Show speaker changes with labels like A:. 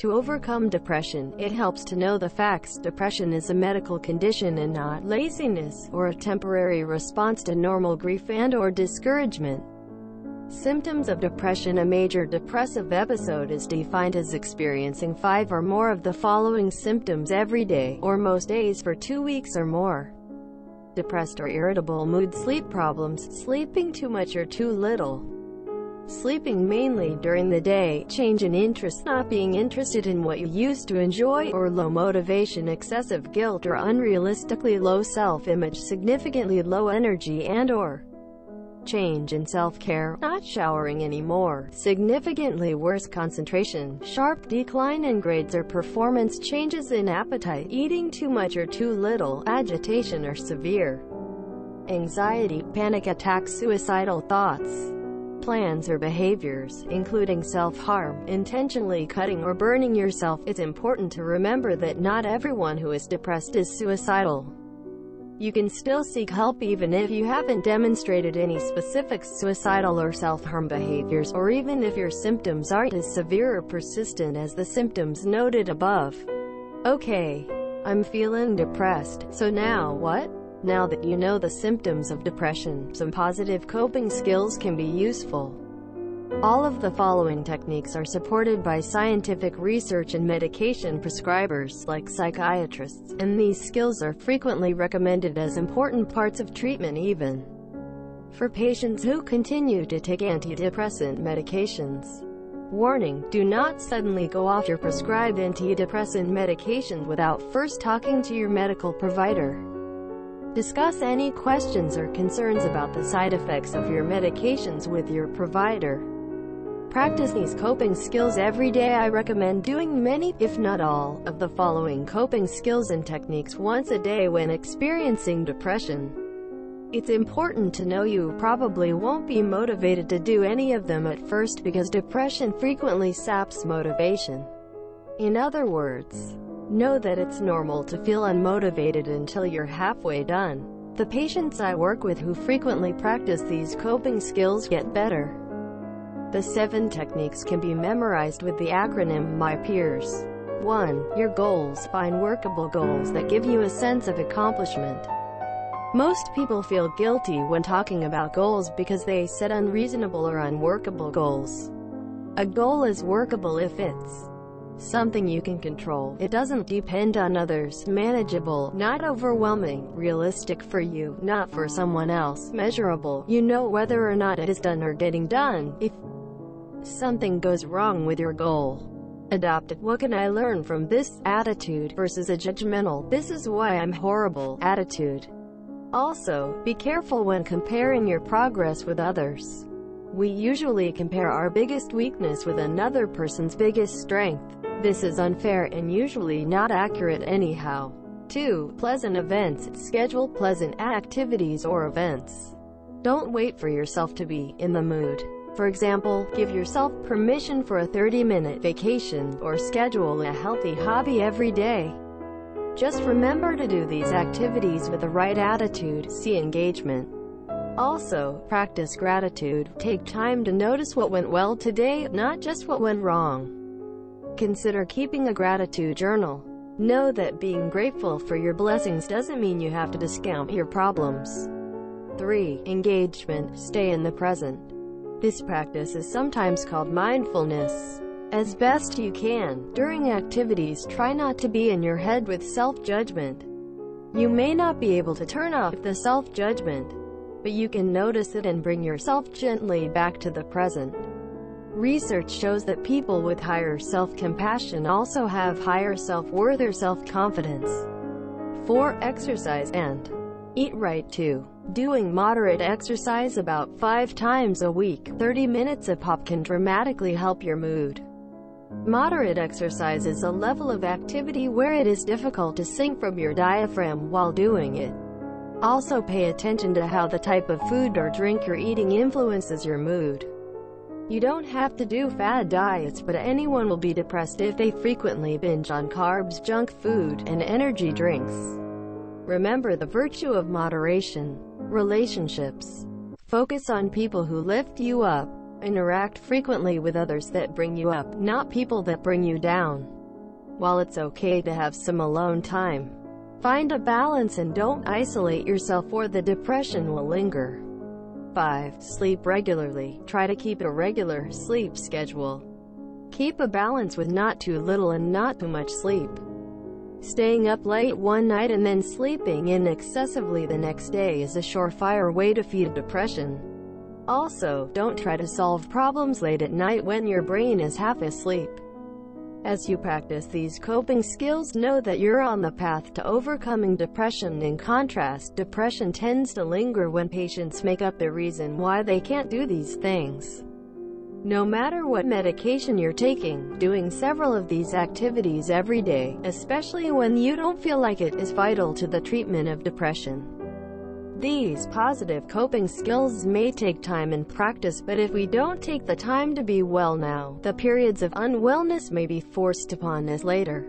A: To overcome depression, it helps to know the facts. Depression is a medical condition and not laziness, or a temporary response to normal grief and/or discouragement. Symptoms of depression. A major depressive episode is defined as experiencing 5 or more of the following symptoms every day, or most days for 2 weeks or more. Depressed or irritable mood. Sleep problems, sleeping too much or too little, sleeping mainly during the day, change in interest, not being interested in what you used to enjoy, or low motivation, excessive guilt or unrealistically low self-image, significantly low energy and/or change in self-care, not showering anymore, significantly worse concentration, sharp decline in grades or performance, changes in appetite, eating too much or too little, agitation or severe anxiety, panic attacks, suicidal thoughts, plans or behaviors, including self-harm, intentionally cutting or burning yourself. It's important to remember that not everyone who is depressed is suicidal. You can still seek help even if you haven't demonstrated any specific suicidal or self-harm behaviors, or even if your symptoms aren't as severe or persistent as the symptoms noted above. Okay, I'm feeling depressed, so now what? Now that you know the symptoms of depression, some positive coping skills can be useful. All of the following techniques are supported by scientific research and medication prescribers, like psychiatrists, and these skills are frequently recommended as important parts of treatment even for patients who continue to take antidepressant medications. Warning: do not suddenly go off your prescribed antidepressant medications without first talking to your medical provider. Discuss any questions or concerns about the side effects of your medications with your provider. Practice these coping skills every day. I recommend doing many, if not all, of the following coping skills and techniques once a day when experiencing depression. It's important to know you probably won't be motivated to do any of them at first because depression frequently saps motivation. In other words, know that it's normal to feel unmotivated until you're halfway done. The patients I work with who frequently practice these coping skills get better. The 7 techniques can be memorized with the acronym MyPeers. 1. Your goals. Find workable goals that give you a sense of accomplishment. Most people feel guilty when talking about goals because they set unreasonable or unworkable goals. A goal is workable if it's something you can control. It doesn't depend on others, manageable, not overwhelming, realistic for you, not for someone else, measurable. You know whether or not it is done or getting done. If something goes wrong with your goal, adopt it. What can I learn from this attitude versus a judgmental, this is why I'm horrible attitude. Also, be careful when comparing your progress with others. We usually compare our biggest weakness with another person's biggest strength. This is unfair and usually not accurate anyhow. 2. Pleasant events. Schedule pleasant activities or events. Don't wait for yourself to be in the mood. For example, give yourself permission for a 30-minute vacation, or schedule a healthy hobby every day. Just remember to do these activities with the right attitude. See engagement. Also, practice gratitude. Take time to notice what went well today, not just what went wrong. Consider keeping a gratitude journal. Know that being grateful for your blessings doesn't mean you have to discount your problems. 3. Engagement. Stay in the present. This practice is sometimes called mindfulness. As best you can, during activities, try not to be in your head with self-judgment. You may not be able to turn off the self-judgment, but you can notice it and bring yourself gently back to the present. Research shows that people with higher self-compassion also have higher self-worth or self-confidence. 4. Exercise and eat right. 2. Doing moderate exercise about 5 times a week, 30 minutes a pop, can dramatically help your mood. Moderate exercise is a level of activity where it is difficult to sink from your diaphragm while doing it. Also pay attention to how the type of food or drink you're eating influences your mood. You don't have to do fad diets, but anyone will be depressed if they frequently binge on carbs, junk food, and energy drinks. Remember the virtue of moderation. Relationships. Focus on people who lift you up. Interact frequently with others that bring you up, not people that bring you down. While it's okay to have some alone time, find a balance and don't isolate yourself or the depression will linger. 5. Sleep regularly. Try to keep a regular sleep schedule. Keep a balance with not too little and not too much sleep. Staying up late one night and then sleeping in excessively the next day is a surefire way to feed depression. Also, don't try to solve problems late at night when your brain is half asleep. As you practice these coping skills, know that you're on the path to overcoming depression. In contrast, depression tends to linger when patients make up the reason why they can't do these things. No matter what medication you're taking, doing several of these activities every day, especially when you don't feel like it, is vital to the treatment of depression. These positive coping skills may take time and practice, but if we don't take the time to be well now, the periods of unwellness may be forced upon us later.